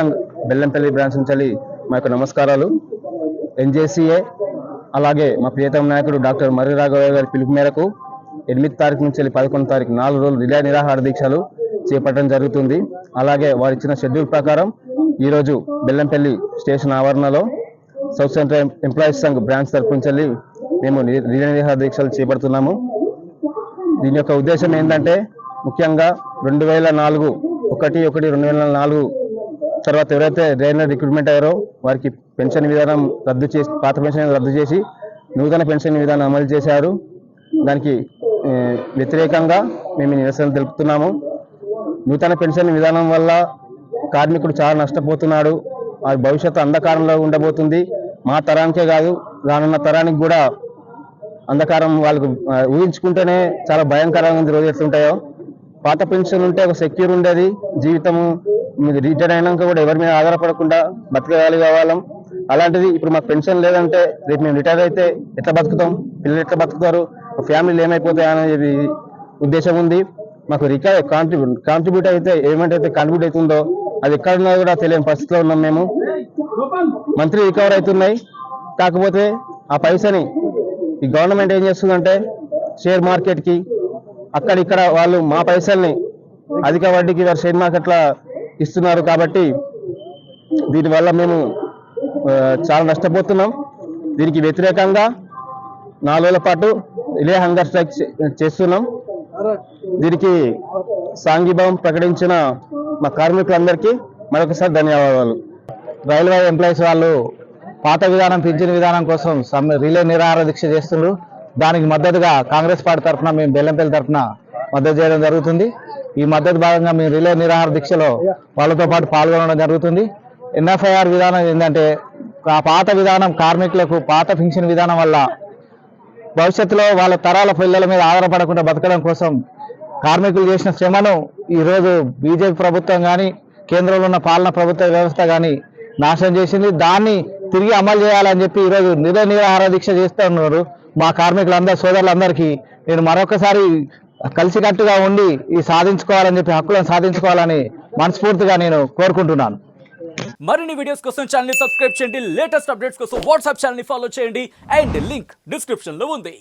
Sangh Bellampalli branch నుంచి మా యొక్క నమస్కారాలు. ఎన్జేసీఏ అలాగే మా ప్రియతమ నాయకుడు డాక్టర్ మర్రి రాఘవయ్య గారి పిలుపు మేరకు 8 తారీఖు నుంచి 11 తారీఖు 4 రోజులు రిలే నిరాహార దీక్షలు చేపట్టడం జరుగుతుంది. అలాగే వారు ఇచ్చిన షెడ్యూల్ ప్రకారం ఈరోజు బెల్లంపల్లి స్టేషన్ ఆవరణలో south central employees Sangh branch తరఫు నుంచి మేము రిలే నిరాహార దీక్షలు చేపడుతున్నాము. దీని యొక్క ఉద్దేశం ఏంటంటే ముఖ్యంగా 2004 తర్వాత ఎవరైతే రైల్వే రిక్రూట్మెంట్ అయ్యారో వారికి పెన్షన్ విధానం రద్దు చేసి పాత పెన్షన్ రద్దు చేసి నూతన పెన్షన్ విధానం అమలు చేశారు. దానికి వ్యతిరేకంగా మేము నిరసన తెలుపుతున్నాము. నూతన పెన్షన్ విధానం వల్ల కార్మికుడు చాలా నష్టపోతున్నాడు. ఆ భవిష్యత్తు అంధకారంలో ఉండబోతుంది. మా తరానికే కాదు, రానున్న తరానికి కూడా అంధకారం. వాళ్ళకు ఊహించుకుంటేనే చాలా భయంకరంగా రోజు ఎట్లుంటాయో. పాత పెన్షన్ ఉంటే ఒక సెక్యూర్ ఉండేది, జీవితము రిటైర్ అయినాక కూడా ఎవరి మీద ఆధారపడకుండా బతకగలిగేవాళ్ళం. అలాంటిది ఇప్పుడు మాకు పెన్షన్ లేదంటే రేపు మేము రిటైర్ అయితే ఎట్లా బతుకుతాం, పిల్లలు ఎట్లా బతుకుతారు, ఫ్యామిలీలు ఏమైపోతాయి అనేది ఉద్దేశం ఉంది. మాకు కాంట్రిబ్యూట్ అయితే ఏమంటే కాంట్రిబ్యూట్ అవుతుందో అది ఎక్కడున్నా కూడా తెలియని పరిస్థితిలో ఉన్నాం మేము. మంత్లీ రికవర్ అవుతున్నాయి, కాకపోతే ఆ పైసని ఈ గవర్నమెంట్ ఏం చేస్తుందంటే షేర్ మార్కెట్కి అక్కడిక్కడ వాళ్ళు మా పైసల్ని అధిక వడ్డీకి వారు షేర్ మార్కెట్లో ఇస్తున్నారు. కాబట్టి దీనివల్ల మేము చాలా నష్టపోతున్నాం. దీనికి వ్యతిరేకంగా 4 రోజుల పాటు రిలే హంగర్ స్ట్రైక్ చేస్తున్నాం. దీనికి సాంఘీభావం ప్రకటించిన మా కార్మికులందరికీ మరొకసారి ధన్యవాదాలు. రైల్వే ఎంప్లాయీస్ వాళ్ళు పాత విధానం పింఛన్ విధానం కోసం రిలే నిరాహార దీక్ష చేస్తున్నారు. దానికి మద్దతుగా కాంగ్రెస్ పార్టీ తరఫున మేము బెల్లంపల్లి తరఫున మద్దతు చేయడం జరుగుతుంది. ఈ మద్దతు భాగంగా మేము రిలే నిరాహార దీక్షలో వాళ్ళతో పాటు పాల్గొనడం జరుగుతుంది. ఎన్ఎఫ్ఐఆర్ విధానం ఏంటంటే ఆ పాత విధానం కార్మికులకు పాత పింఛన్ విధానం వల్ల భవిష్యత్తులో వాళ్ళ తరాల పిల్లల మీద ఆధారపడకుండా బతకడం కోసం కార్మికులు చేసిన శ్రమను ఈరోజు బీజేపీ ప్రభుత్వం కానీ కేంద్రంలో ఉన్న పాలనా ప్రభుత్వ వ్యవస్థ కానీ నాశనం చేసింది. దాన్ని తిరిగి అమలు చేయాలని చెప్పి ఈరోజు రిలే నిరాహార దీక్ష చేస్తూ ఉన్నారు. మా కార్మికులందరూ సోదరులందరికీ నేను మరొకసారి కలిసికట్టుగా ఉండి ఈ సాధించుకోవాలని చెప్పి హక్కులను సాధించుకోవాలని మనస్ఫూర్తిగా నేను కోరుకుంటున్నాను. మరిన్ని వీడియోస్ కోసం ఛానల్ ని సబ్స్క్రైబ్ చేయండి. లేటెస్ట్ అప్డేట్స్ కోసం వాట్సాప్ ఛానల్ ని ఫాలో చేయండి. అండ్ లింక్ డిస్క్రిప్షన్ లో ఉంది.